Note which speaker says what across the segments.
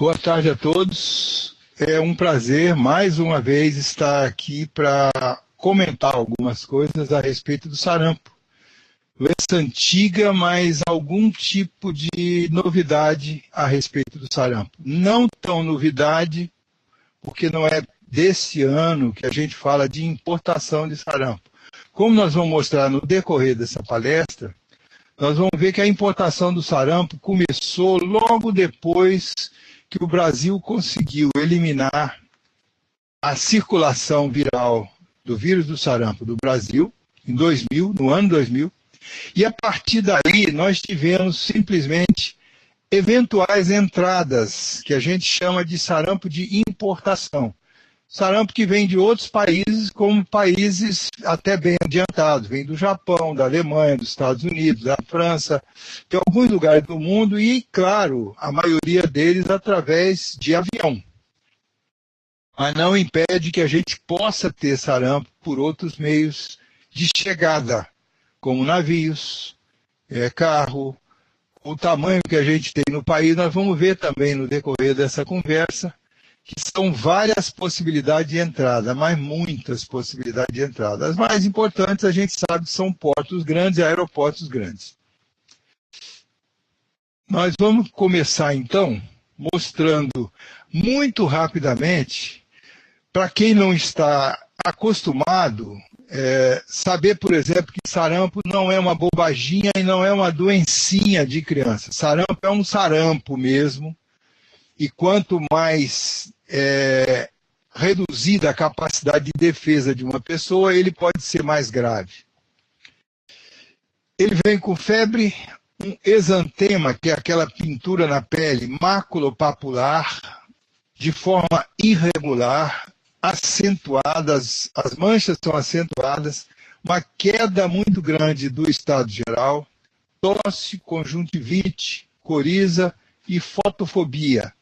Speaker 1: Boa tarde a todos. É um prazer, mais uma vez, estar aqui para comentar algumas coisas a respeito do sarampo. Doença antiga, mas algum tipo de novidade a respeito do sarampo. Não tão novidade, porque não é desse ano que a gente fala de importação de sarampo. Como nós vamos mostrar no decorrer dessa palestra, nós vamos ver que a importação do sarampo começou logo depois que o Brasil conseguiu eliminar a circulação viral do vírus do sarampo do Brasil, em 2000, no ano 2000, e a partir daí nós tivemos simplesmente eventuais entradas, que a gente chama de sarampo de importação. Sarampo que vem de outros países, como países até bem adiantados, vem do Japão, da Alemanha, dos Estados Unidos, da França, de alguns lugares do mundo e, claro, a maioria deles através de avião. Mas não impede que a gente possa ter sarampo por outros meios de chegada, como navios, carro, o tamanho que a gente tem no país, nós vamos ver também no decorrer dessa conversa, que são várias possibilidades de entrada, mas muitas possibilidades de entrada. As mais importantes, a gente sabe, são portos grandes e aeroportos grandes. Nós vamos começar, então, mostrando muito rapidamente, para quem não está acostumado, saber, por exemplo, que sarampo não é uma bobaginha e não é uma doencinha de criança. Sarampo é um sarampo mesmo, e quanto mais reduzida a capacidade de defesa de uma pessoa, ele pode ser mais grave. Ele vem com febre, um exantema, que é aquela pintura na pele maculopapular, de forma irregular, acentuadas, as manchas são acentuadas, uma queda muito grande do estado geral, tosse, conjuntivite, coriza e fotofobia.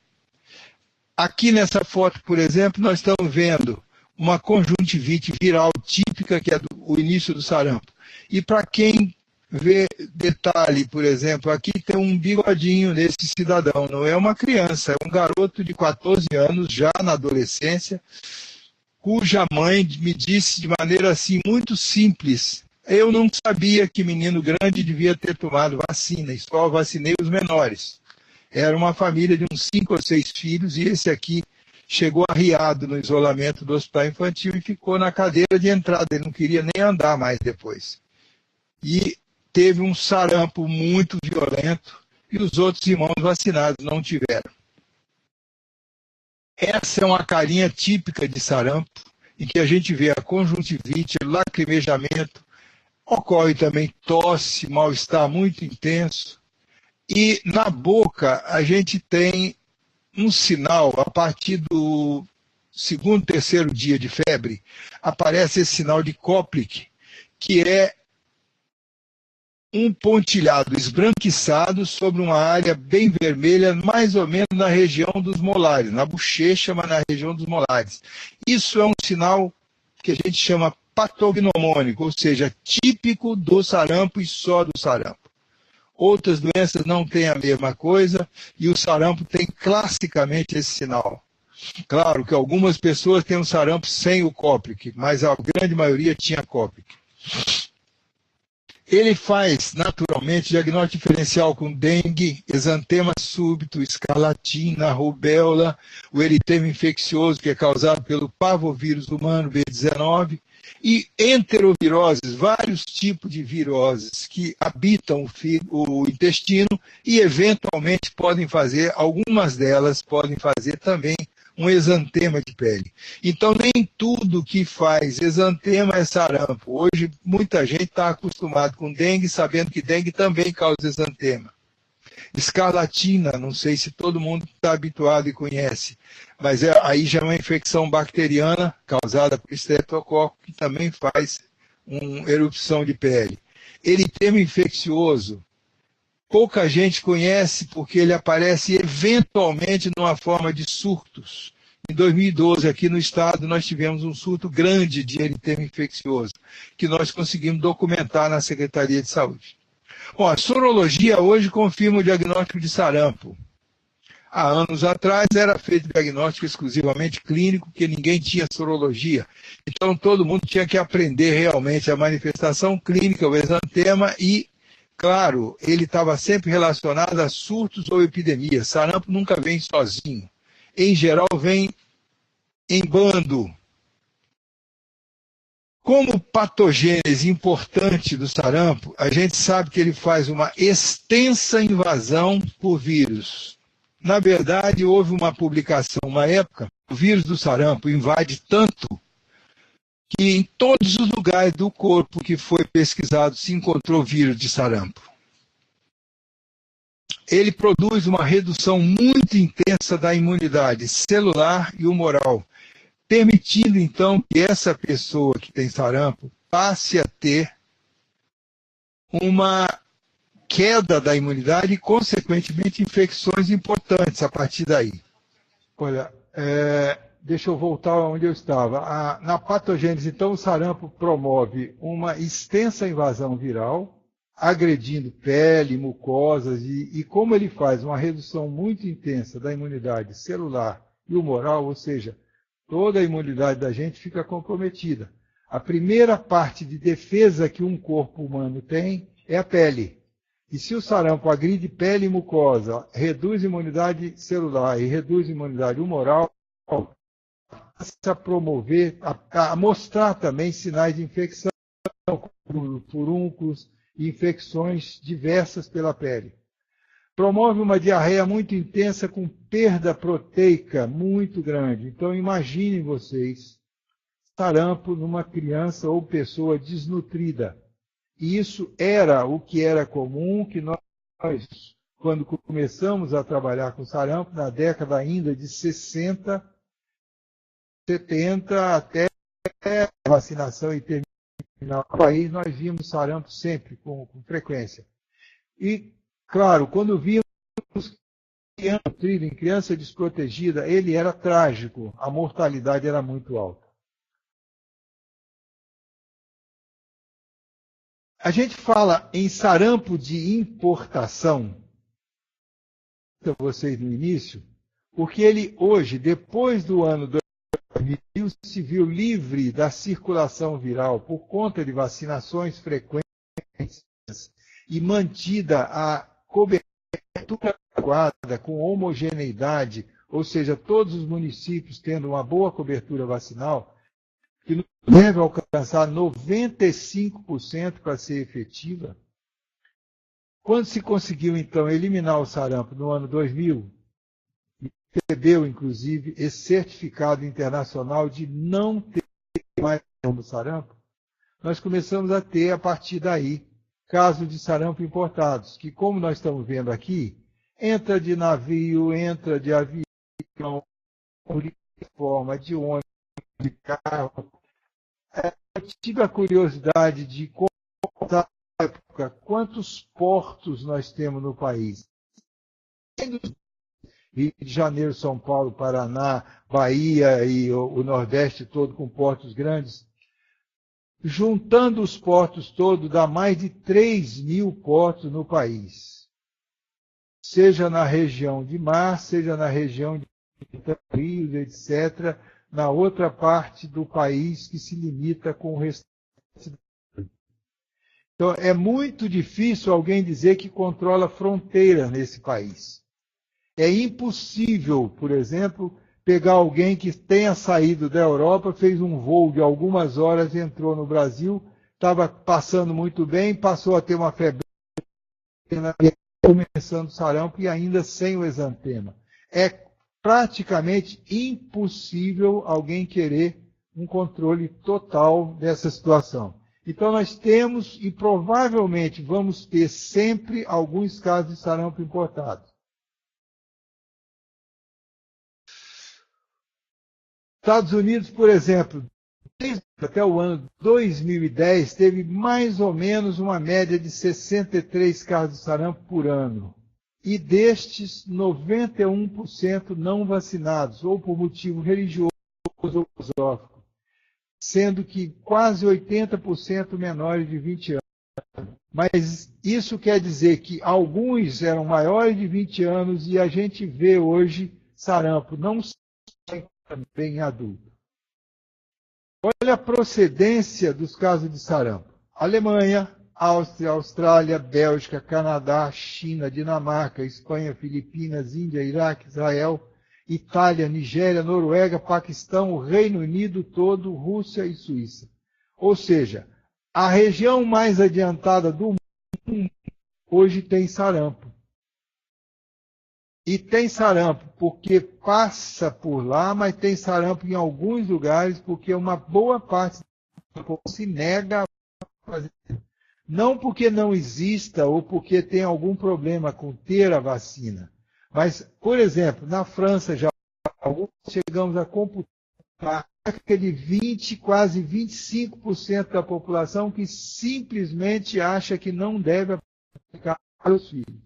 Speaker 1: Aqui nessa foto, por exemplo, nós estamos vendo uma conjuntivite viral típica, que é o início do sarampo. E para quem vê detalhe, por exemplo, aqui tem um bigodinho nesse cidadão, não é uma criança, é um garoto de 14 anos, já na adolescência, cuja mãe me disse de maneira assim muito simples: eu não sabia que menino grande devia ter tomado vacina, e só vacinei os menores. Era uma família de uns 5 ou 6 filhos, e esse aqui chegou arriado no isolamento do hospital infantil e ficou na cadeira de entrada, ele não queria nem andar mais depois. E teve um sarampo muito violento, e os outros irmãos vacinados não tiveram. Essa é uma carinha típica de sarampo, em que a gente vê a conjuntivite, lacrimejamento, ocorre também tosse, mal-estar muito intenso, e na boca a gente tem um sinal, a partir do segundo, terceiro dia de febre, aparece esse sinal de Koplik, que é um pontilhado esbranquiçado sobre uma área bem vermelha, mais ou menos na região dos molares, na bochecha, mas na região dos molares. Isso é um sinal que a gente chama patognomônico, ou seja, típico do sarampo e só do sarampo. Outras doenças não têm a mesma coisa, e o sarampo tem classicamente esse sinal. Claro que algumas pessoas têm um sarampo sem o Koplik, mas a grande maioria tinha Koplik. Ele faz, naturalmente, diagnóstico diferencial com dengue, exantema súbito, escarlatina, rubéola, o eritema infeccioso, que é causado pelo parvovírus humano B19, e enteroviroses, vários tipos de viroses que habitam o intestino e, eventualmente, algumas delas podem fazer também um exantema de pele. Então, nem tudo que faz exantema é sarampo. Hoje, muita gente está acostumada com dengue, sabendo que dengue também causa exantema. Escarlatina, não sei se todo mundo está habituado e conhece, mas aí já é uma infecção bacteriana causada por estreptococo, que também faz uma erupção de pele. Eritema infeccioso, pouca gente conhece porque ele aparece eventualmente numa forma de surtos. Em 2012, aqui no estado, nós tivemos um surto grande de eritema infeccioso, que nós conseguimos documentar na Secretaria de Saúde. Bom, a sorologia hoje confirma o diagnóstico de sarampo. Há anos atrás era feito diagnóstico exclusivamente clínico, porque ninguém tinha sorologia. Então todo mundo tinha que aprender realmente a manifestação clínica, o exantema, e, claro, ele estava sempre relacionado a surtos ou epidemias. Sarampo nunca vem sozinho. Em geral, vem em bando. Como patogênese importante do sarampo, a gente sabe que ele faz uma extensa invasão por vírus. Na verdade, houve uma publicação, uma época, o vírus do sarampo invade tanto que em todos os lugares do corpo que foi pesquisado se encontrou vírus de sarampo. Ele produz uma redução muito intensa da imunidade celular e humoral, permitindo então que essa pessoa que tem sarampo passe a ter uma queda da imunidade e, consequentemente, infecções importantes a partir daí. Olha, deixa eu voltar onde eu estava. Na patogênese, então, o sarampo promove uma extensa invasão viral, agredindo pele, mucosas, e como ele faz uma redução muito intensa da imunidade celular e humoral, ou seja, toda a imunidade da gente fica comprometida. A primeira parte de defesa que um corpo humano tem é a pele. E se o sarampo agride pele e mucosa, reduz a imunidade celular e reduz a imunidade humoral, passa a promover, a mostrar também sinais de infecção, furúnculos e infecções diversas pela pele. Promove uma diarreia muito intensa com perda proteica muito grande. Então imaginem vocês, sarampo numa criança ou pessoa desnutrida. E isso era o que era comum, que nós, quando começamos a trabalhar com sarampo, na década ainda de 60, 70, até a vacinação e terminar o país, nós vimos sarampo sempre, com frequência. E, claro, quando vimos em criança desprotegida, ele era trágico, a mortalidade era muito alta. A gente fala em sarampo de importação, para vocês no início, porque ele hoje, depois do ano 2000, se viu livre da circulação viral por conta de vacinações frequentes e mantida a cobertura adequada, com homogeneidade, ou seja, todos os municípios tendo uma boa cobertura vacinal, que deve alcançar 95% para ser efetiva. Quando se conseguiu, então, eliminar o sarampo no ano 2000, e recebeu, inclusive, esse certificado internacional de não ter mais o sarampo, nós começamos a ter, a partir daí, casos de sarampo importados, que, como nós estamos vendo aqui, entra de navio, entra de avião, de forma de ônibus, de carro. Eu tive a curiosidade de contar na época quantos portos nós temos no país. Rio de Janeiro, São Paulo, Paraná, Bahia e o Nordeste todo com portos grandes. Juntando os portos todos, dá mais de 3.000 portos no país. Seja na região de mar, seja na região de rios, etc., na outra parte do país que se limita com o restante. Então, é muito difícil alguém dizer que controla fronteira nesse país. É impossível, por exemplo, pegar alguém que tenha saído da Europa, fez um voo de algumas horas, entrou no Brasil, estava passando muito bem, passou a ter uma febre, começando sarampo e ainda sem o exantema. É praticamente impossível alguém querer um controle total dessa situação. Então nós temos e provavelmente vamos ter sempre alguns casos de sarampo importado. Estados Unidos, por exemplo, até o ano 2010, teve mais ou menos uma média de 63 casos de sarampo por ano. E destes, 91% não vacinados, ou por motivo religioso ou filosófico, sendo que quase 80% menores de 20 anos. Mas isso quer dizer que alguns eram maiores de 20 anos e a gente vê hoje sarampo, não também em adulto. Olha a procedência dos casos de sarampo. Alemanha, Áustria, Austrália, Bélgica, Canadá, China, Dinamarca, Espanha, Filipinas, Índia, Iraque, Israel, Itália, Nigéria, Noruega, Paquistão, o Reino Unido todo, Rússia e Suíça. Ou seja, a região mais adiantada do mundo hoje tem sarampo. E tem sarampo porque passa por lá, mas tem sarampo em alguns lugares porque uma boa parte da população se nega a fazer. Não porque não exista ou porque tem algum problema com ter a vacina. Mas, por exemplo, na França já chegamos a computar cerca de 20, quase 25% da população que simplesmente acha que não deve aplicar para os filhos.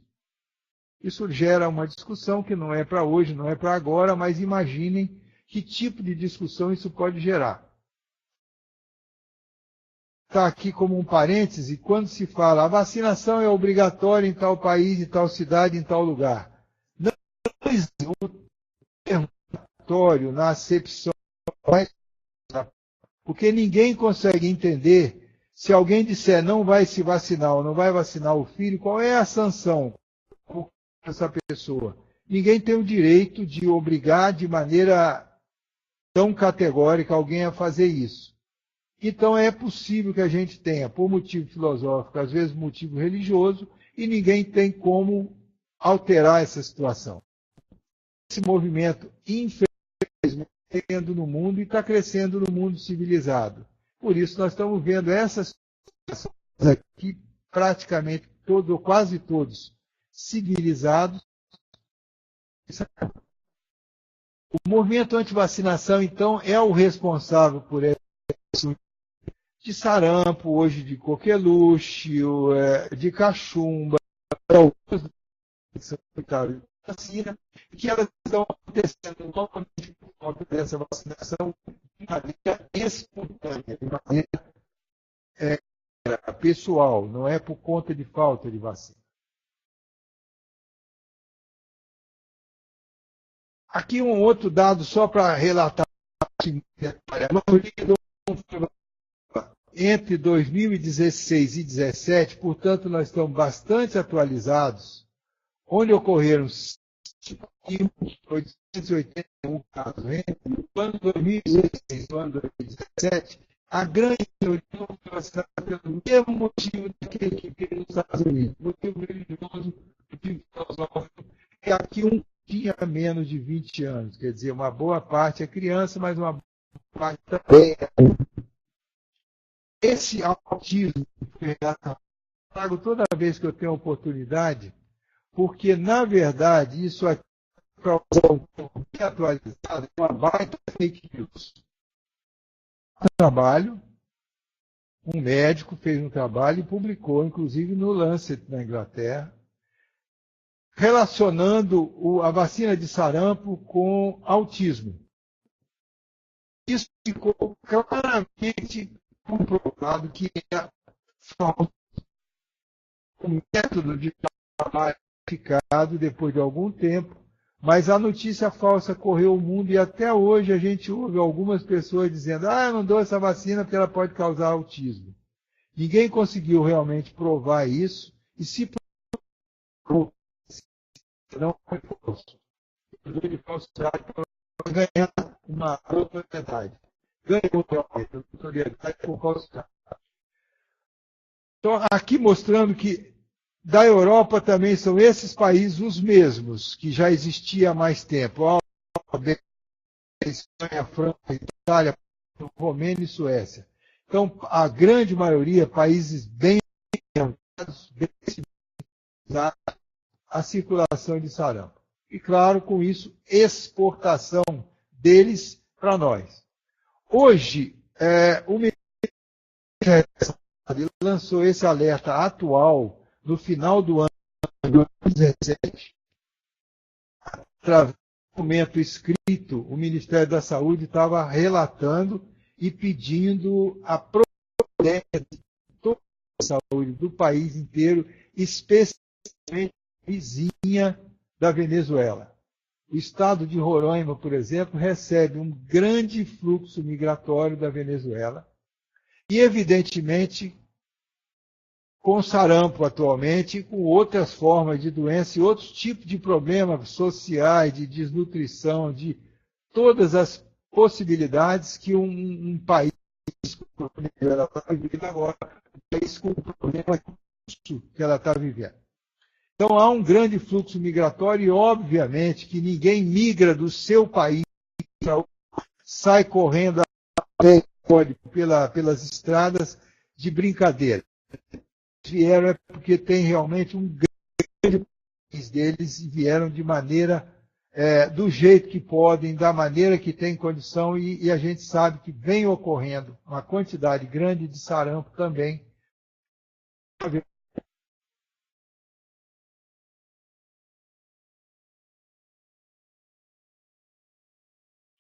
Speaker 1: Isso gera uma discussão que não é para hoje, não é para agora, mas imaginem que tipo de discussão isso pode gerar. Está aqui como um parêntese, quando se fala a vacinação é obrigatória em tal país, em tal cidade, em tal lugar. Não existe o termo obrigatório na acepção, porque ninguém consegue entender se alguém disser não vai se vacinar ou não vai vacinar o filho, qual é a sanção essa pessoa. Ninguém tem o direito de obrigar de maneira tão categórica alguém a fazer isso. Então é possível que a gente tenha, por motivo filosófico, às vezes motivo religioso, e ninguém tem como alterar essa situação. Esse movimento, infelizmente, está crescendo no mundo e está crescendo no mundo civilizado. Por isso nós estamos vendo essas situações aqui, praticamente todos, ou quase todos, civilizados. O movimento anti-vacinação, então, é o responsável por isso de sarampo, hoje de coqueluche, de cachumba, vacina, que elas estão acontecendo totalmente por conta dessa vacinação de maneira espontânea, de maneira pessoal, não é por conta de falta de vacina. Aqui um outro dado só para relatar entre 2016 e 2017, portanto nós estamos bastante atualizados, onde ocorreram 881 casos entre o ano 2016 e o ano 2017, a grande maioria foi vacinada pelo mesmo motivo daquele que veio nos Estados Unidos, motivo religioso, motivo filosófico, e aqui um tinha menos de 20 anos, quer dizer, uma boa parte é criança, mas uma boa parte também é. Esse autismo que eu trago toda vez que eu tenho oportunidade, porque, na verdade, isso aqui, para usar um pouco bem atualizado, é uma baita fake news. Um médico fez um trabalho e publicou, inclusive no Lancet, na Inglaterra, relacionando a vacina de sarampo com autismo. Isso ficou claramente comprovado que é falso. O método de trabalho ficado depois de algum tempo, mas a notícia falsa correu o mundo e até hoje a gente ouve algumas pessoas dizendo eu não dou essa vacina porque ela pode causar autismo. Ninguém conseguiu realmente provar isso e se provou, não foi falso. De falsidade para ganhar uma notoriedade. Ganhou realmente a notoriedade por falsidade. Então, aqui mostrando que da Europa também são esses países os mesmos, que já existia há mais tempo. A Espanha, a França, a Itália, a Romênia e Suécia. Então, a grande maioria, países bem orientados, bem civilizados, a circulação de sarampo. E, claro, com isso, exportação deles para nós. Hoje, o Ministério lançou esse alerta atual no final do ano de 2017, através do documento escrito, o Ministério da Saúde estava relatando e pedindo a providência de todas de saúde do país inteiro, especialmente vizinha da Venezuela. O estado de Roraima, por exemplo, recebe um grande fluxo migratório da Venezuela e, evidentemente, com sarampo atualmente, com outras formas de doença e outros tipos de problemas sociais, de desnutrição, de todas as possibilidades que um país como a Venezuela está vivendo agora, um país com o problema que ela está vivendo. Então, há um grande fluxo migratório e, obviamente, que ninguém migra do seu país, sai correndo pelas estradas de brincadeira. Vieram é porque tem realmente um grande país deles e vieram de maneira, do jeito que podem, da maneira que tem condição, e a gente sabe que vem ocorrendo uma quantidade grande de sarampo também.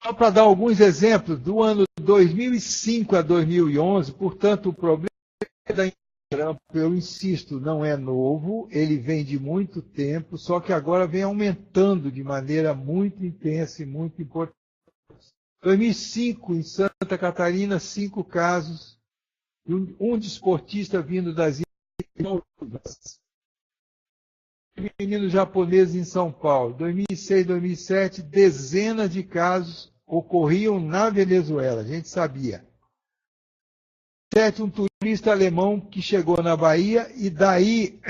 Speaker 1: Só para dar alguns exemplos, do ano 2005 a 2011, portanto, o problema da sarampo, eu insisto, não é novo, ele vem de muito tempo, só que agora vem aumentando de maneira muito intensa e muito importante. 2005, em Santa Catarina, 5 casos, um desportista vindo das ilhas, menino japonês em São Paulo. 2006, 2007, dezenas de casos ocorriam na Venezuela, a gente sabia. Um turista alemão que chegou na Bahia e daí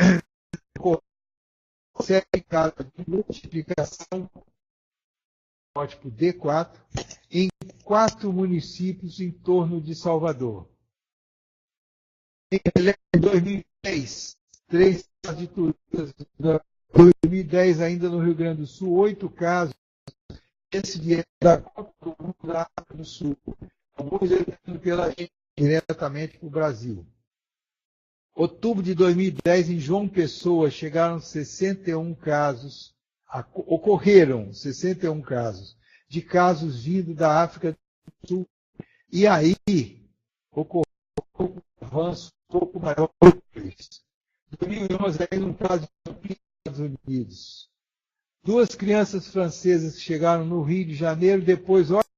Speaker 1: 7 casos de multiplicação, tipo D4, em 4 municípios em torno de Salvador. Em 2010, 3 casos de turistas. Em 2010, ainda no Rio Grande do Sul, 8 casos. Esse vieram da África do Sul. Alguns entrando pela gente diretamente para o Brasil. Outubro de 2010, em João Pessoa, chegaram 61 casos, ocorreram 61 casos, de casos vindo da África do Sul. E aí, ocorreu um avanço um pouco maior. Em 2011, ainda um caso nos Estados Unidos. 2 crianças francesas que chegaram no Rio de Janeiro, depois outras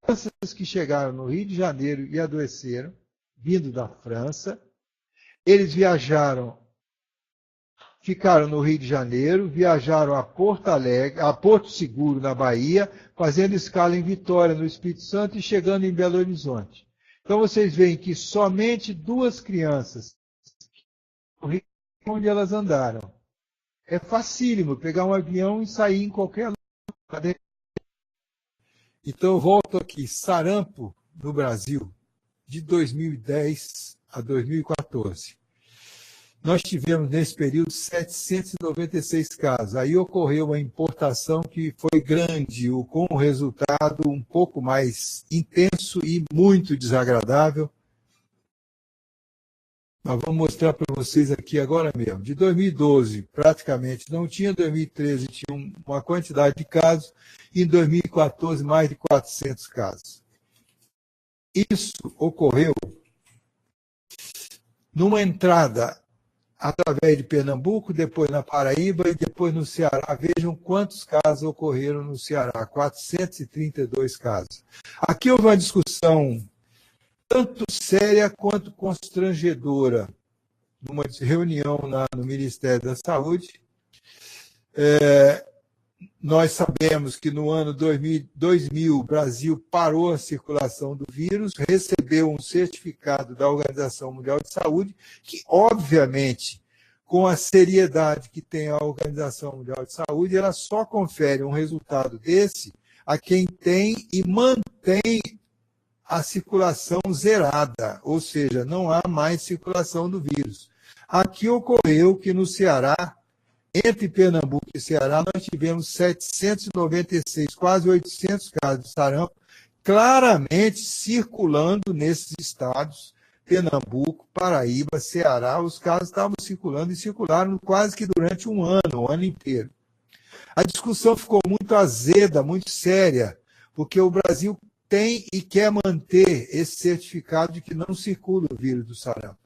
Speaker 1: crianças que chegaram no Rio de Janeiro e adoeceram, vindo da França. Eles viajaram, ficaram no Rio de Janeiro, viajaram a Porto Alegre, a Porto Seguro, na Bahia, fazendo escala em Vitória, no Espírito Santo, e chegando em Belo Horizonte. Então vocês veem que somente 2 crianças, onde elas andaram. É facílimo pegar um avião e sair em qualquer lugar. Então eu volto aqui, sarampo no Brasil, de 2010 a 2014. Nós tivemos nesse período 796 casos. Aí ocorreu uma importação que foi grande, com um resultado um pouco mais intenso e muito desagradável. Nós vamos mostrar para vocês aqui agora mesmo. De 2012, praticamente não tinha, 2013 tinha uma quantidade de casos, e em 2014, mais de 400 casos. Isso ocorreu numa entrada através de Pernambuco, depois na Paraíba e depois no Ceará. Vejam quantos casos ocorreram no Ceará, 432 casos. Aqui houve uma discussão tanto séria quanto constrangedora, numa reunião no Ministério da Saúde. Nós sabemos que no ano 2000 o Brasil parou a circulação do vírus, recebeu um certificado da Organização Mundial de Saúde, que, obviamente, com a seriedade que tem a Organização Mundial de Saúde, ela só confere um resultado desse a quem tem e mantém a circulação zerada, ou seja, não há mais circulação do vírus. Aqui ocorreu que no Ceará, entre Pernambuco e Ceará, nós tivemos 796, quase 800 casos de sarampo, claramente circulando nesses estados, Pernambuco, Paraíba, Ceará. Os casos estavam circulando e circularam quase que durante um ano inteiro. A discussão ficou muito azeda, muito séria, porque o Brasil tem e quer manter esse certificado de que não circula o vírus do sarampo.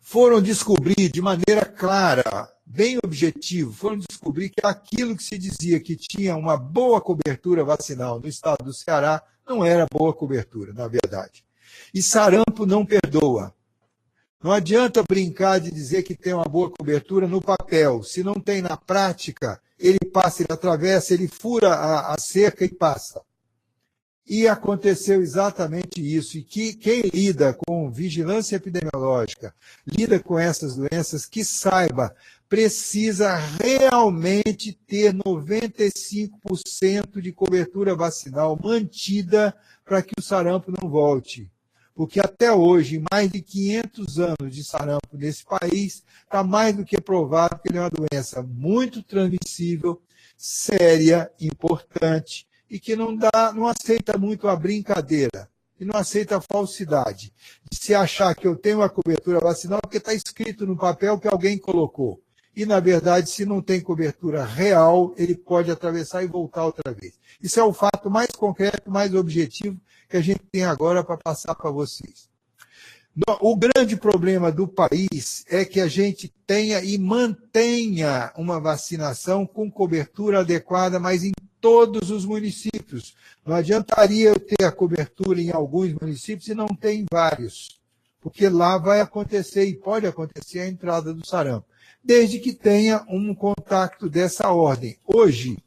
Speaker 2: foram descobrir de maneira clara, bem objetivo, foram descobrir que aquilo que se dizia que tinha uma boa cobertura vacinal no estado do Ceará não era boa cobertura, na verdade. E sarampo não perdoa. Não adianta brincar de dizer que tem uma boa cobertura no papel. Se não tem na prática, ele passa, ele atravessa, ele fura a cerca e passa. E aconteceu exatamente isso. E que quem lida com vigilância epidemiológica, lida com essas doenças, que saiba, precisa realmente ter 95% de cobertura vacinal mantida para que o sarampo não volte. Porque até hoje, mais de 500 anos de sarampo nesse país, está mais do que provado que ele é uma doença muito transmissível, séria, importante, e que não aceita muito a brincadeira, e não aceita a falsidade, de se achar que eu tenho uma cobertura vacinal porque está escrito no papel que alguém colocou. E, na verdade, se não tem cobertura real, ele pode atravessar e voltar outra vez. Isso é o fato mais concreto, mais objetivo que a gente tem agora para passar para vocês. O grande problema do país é que a gente tenha e mantenha uma vacinação com cobertura adequada, mas em todos os municípios. Não adiantaria eu ter a cobertura em alguns municípios e não ter em vários, porque lá vai acontecer e pode acontecer a entrada do sarampo, desde que tenha um contato dessa ordem. Hoje,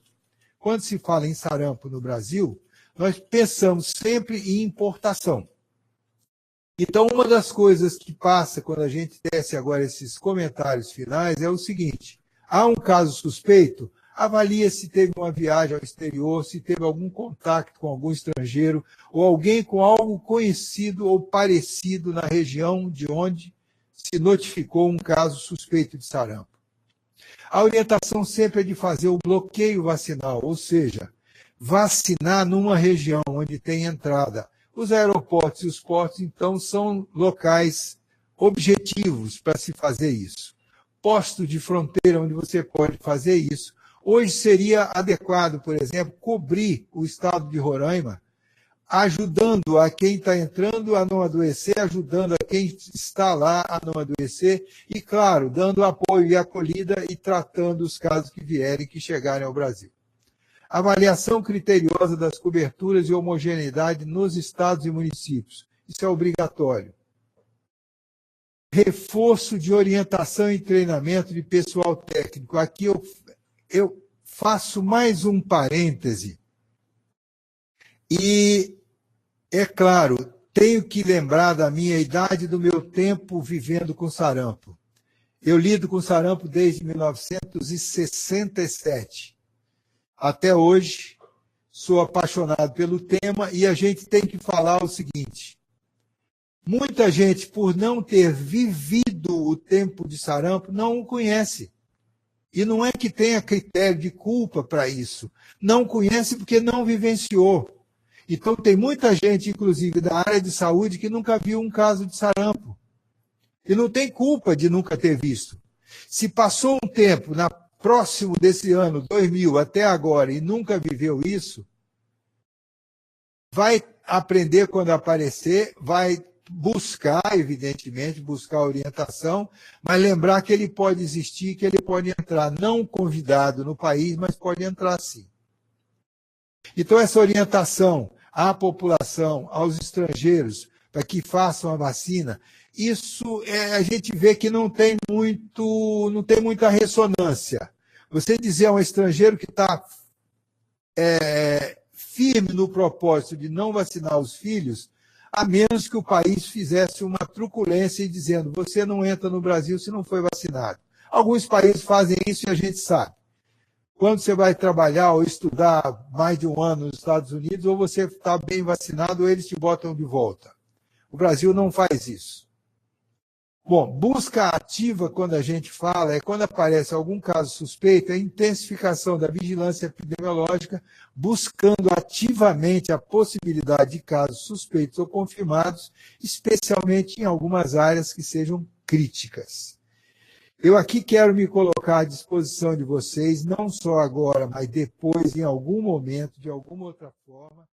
Speaker 2: quando se fala em sarampo no Brasil, nós pensamos sempre em importação. Então, uma das coisas que passa quando a gente tece agora esses comentários finais é o seguinte: há um caso suspeito, avalia se teve uma viagem ao exterior, se teve algum contato com algum estrangeiro, ou alguém com algo conhecido ou parecido na região de onde se notificou um caso suspeito de sarampo. A orientação sempre é de fazer o bloqueio vacinal, ou seja, vacinar numa região onde tem entrada. Os aeroportos e os portos, então, são locais objetivos para se fazer isso. Posto de fronteira onde você pode fazer isso. Hoje seria adequado, por exemplo, cobrir o estado de Roraima, ajudando a quem está entrando a não adoecer, ajudando a quem está lá a não adoecer e, claro, dando apoio e acolhida e tratando os casos que vierem, que chegarem ao Brasil. Avaliação criteriosa das coberturas e homogeneidade nos estados e municípios. Isso é obrigatório. Reforço de orientação e treinamento de pessoal técnico. Aqui eu faço mais um parêntese. E, é claro, tenho que lembrar da minha idade, do meu tempo vivendo com sarampo. Eu lido com sarampo desde 1967. Até hoje, sou apaixonado pelo tema e a gente tem que falar o seguinte: muita gente, por não ter vivido o tempo de sarampo, não o conhece. E não é que tenha critério de culpa para isso. Não conhece porque não vivenciou. Então, tem muita gente, inclusive da área de saúde, que nunca viu um caso de sarampo. E não tem culpa de nunca ter visto. Se passou um tempo próximo desse ano, 2000, até agora, e nunca viveu isso, vai aprender quando aparecer, vai buscar, evidentemente, buscar orientação, mas lembrar que ele pode existir, que ele pode entrar, não convidado no país, mas pode entrar sim. Então, essa orientação à população, aos estrangeiros, para que façam a vacina, isso a gente vê que não tem muita ressonância. Você dizer a um estrangeiro que está firme no propósito de não vacinar os filhos, a menos que o país fizesse uma truculência e dizendo: você não entra no Brasil se não foi vacinado. Alguns países fazem isso e a gente sabe. Quando você vai trabalhar ou estudar mais de um ano nos Estados Unidos, ou você está bem vacinado ou eles te botam de volta. O Brasil não faz isso. Bom, busca ativa, quando a gente fala, é quando aparece algum caso suspeito, é a intensificação da vigilância epidemiológica, buscando ativamente a possibilidade de casos suspeitos ou confirmados, especialmente em algumas áreas que sejam críticas. Eu aqui quero me colocar à disposição de vocês, não só agora, mas depois, em algum momento, de alguma outra forma.